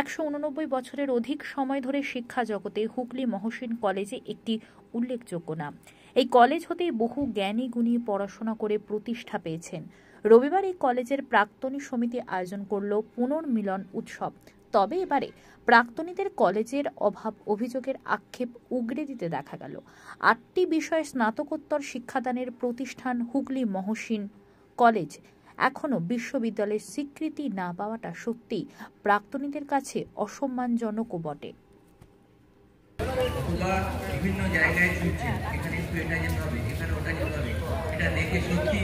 189 বছরের অধিক সময় ধরে শিক্ষা জগতে হুগলি মহসিন কলেজে একটি উল্লেখযোগ্য নাম। এই কলেজ হতেই বহু জ্ঞানী গুণী পড়াশোনা করে প্রতিষ্ঠা পেয়েছেন। রবিবার এই কলেজের প্রাক্তনী সমিতি আয়োজন করল পুনর্মিলন উৎসব। তবে এবারে প্রাক্তনীদের কলেজের অভাব অভিযোগের আক্ষেপ উগরে দিতে দেখা গেল। 8টি বিষয়ে স্নাতকোত্তর শিক্ষাদানের প্রতিষ্ঠান হুগলি মহসিন কলেজ এখনও বিশ্ববিদ্যালয়ের স্বীকৃতি না পাওয়াটা সত্যি প্রাক্তনীদের কাছে অসম্মানজনকও বটে। বিভিন্ন জায়গায় ছুটছে, এখানে একটু এটা যেতে হবে, এখানে ওটা যেতে হবে, এটা দেখে সত্যি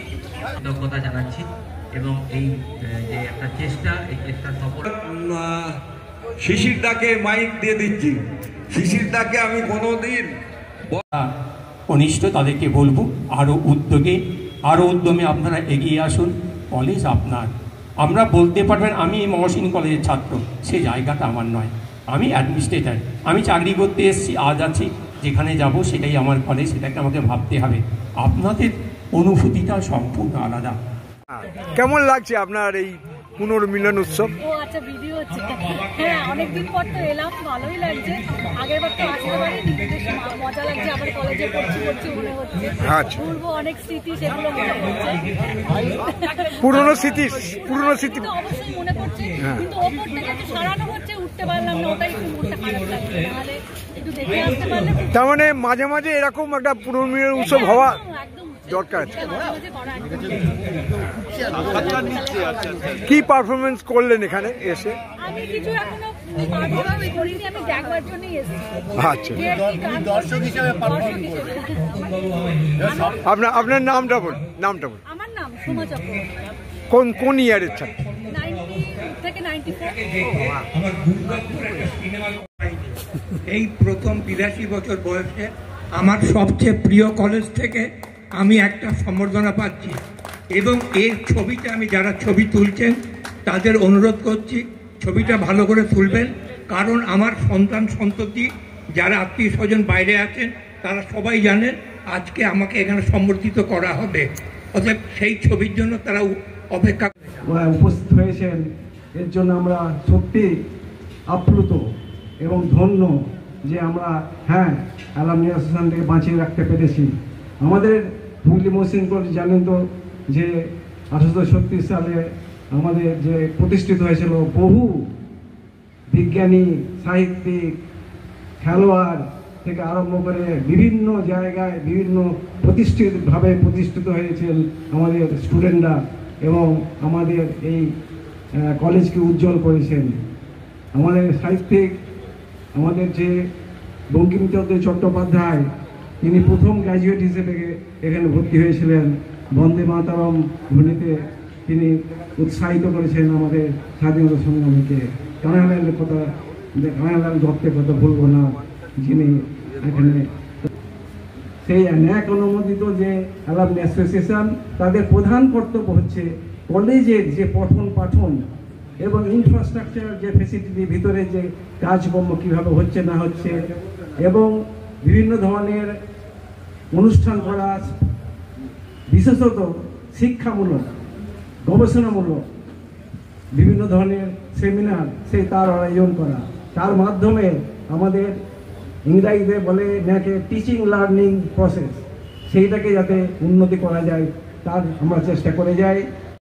কৃতজ্ঞতা জানাচ্ছি এবং এই যে একটা চেষ্টা, এই চেষ্টা সফল। শিশির দাকে মাইক দিয়ে দিচ্ছি। শিশির দাকে আমি কোনোদিন কনিষ্ঠ তাদেরকে বলবো আরও উদ্যমে আপনারা এগিয়ে আসুন। কলেজ আপনার, আমরা বলতে পারবেন আমি মহসিন কলেজের ছাত্র, সে জায়গাটা আমার নয়। আমি অ্যাডমিনিস্ট্রেটর, আমি চাকরি করতে এসেছি, আজ আছি, যেখানে যাব সেটাই আমার কলেজ, সেটাকে আমাকে ভাবতে হবে। আপনাদের অনুভূতিটা সম্পূর্ণ আলাদা। কেমন লাগছে আপনার এই পুনর্মিলন উৎসব? ও আচ্ছা, ভিডিও হচ্ছে। হ্যাঁ, অনেকদিন পর তো এলাম, ভালোই লাগছে। আগের বার তো আসতে পারিনি, মজা লাগছে। আবার কলেজে পড়ছি মনে হচ্ছে। আচ্ছা, পূর্ব অনেক স্মৃতি, সেগুলো মনে পড়ছে। পুরনো স্মৃতি তো অবশ্যই মনে পড়ছে, কিন্তু ওপর থেকে একটু সারানো হচ্ছে, উঠতে পারলাম না, ওটাই একটু মনটা খারাপ লাগছে। তাহলে একটু দেখে আসতে পারলে। তার মানে মাঝে মাঝে এরকম একটা পুনর্মিলন উৎসব হওয়া দরকার। কি পারফরমেন্স করলেন এখানে এসে? আমি কিছু এখনো পারফরমেন্স করিনি, আমি দেখবার জন্যই এসেছি। আচ্ছা, দর্শক হিসেবে আপনার নামটা বলুন। আমার নাম সোমা চক্রবর্তী। কোন ইয়ারের ছাত্র? 90 থেকে 94। এই প্রথম 82 বছর বয়সে আমার সবচেয়ে প্রিয় কলেজ থেকে আমি একটা সম্বর্ধনা পাচ্ছি এবং এই ছবিটা আমি যারা ছবি তুলছেন তাদের অনুরোধ করছি ছবিটা ভালো করে তুলবেন, কারণ আমার সন্তান সন্ততি যারা আত্মীয় স্বজন বাইরে আছেন তারা সবাই জানেন আজকে আমাকে এখানে সম্বর্ধিত করা হবে। অতএব সেই ছবির জন্য তারা অপেক্ষা উপস্থিত হয়েছেন, এর জন্য আমরা সত্যি আপ্লুত এবং ধন্য যে আমরা অ্যালামনি অ্যাসোসিয়েশনকে বাঁচিয়ে রাখতে পেরেছি। আমাদের হুগলি মহসিন কলেজ জানেন তো যে 1836 সালে আমাদের যে প্রতিষ্ঠিত হয়েছিল, বহু বিজ্ঞানী, সাহিত্যিক, খেলোয়াড় থেকে আরম্ভ করে বিভিন্ন জায়গায় বিভিন্ন প্রতিষ্ঠিতভাবে প্রতিষ্ঠিত হয়েছেন আমাদের স্টুডেন্টরা এবং আমাদের এই কলেজকে উজ্জ্বল করেছেন। আমাদের সাহিত্যিক, আমাদের যে বঙ্কিমচন্দ্র চট্টোপাধ্যায়, তিনি প্রথম গ্র্যাজুয়েট হিসেবে এখানে ভর্তি হয়েছিলেন। বন্দে মাতরম ধ্বনিতে তিনি উৎসাহিত করেছেন আমাদের স্বাধীনতা সংগ্রামীকে। কানাইলাল দত্তের কথা ভুলবো না, যিনি এখানে সেই ন্যাক অনুমোদিত যে অ্যালামনি অ্যাসোসিয়েশন, তাদের প্রধান কর্তব্য হচ্ছে কলেজের যে পঠন পাঠন এবং ইনফ্রাস্ট্রাকচার, যে ফেসিলিটির ভিতরে যে কাজকর্ম কীভাবে হচ্ছে না হচ্ছে এবং বিভিন্ন ধরনের অনুষ্ঠান করা, বিশেষত শিক্ষামূলক, গবেষণামূলক বিভিন্ন ধরনের সেমিনার তার আয়োজন করা, তার মাধ্যমে আমাদের ইংরাজিতে বলে নাকি টিচিং লার্নিং প্রসেস, সেইটাকে যাতে উন্নতি করা যায় তার আমরা চেষ্টা করে যাই।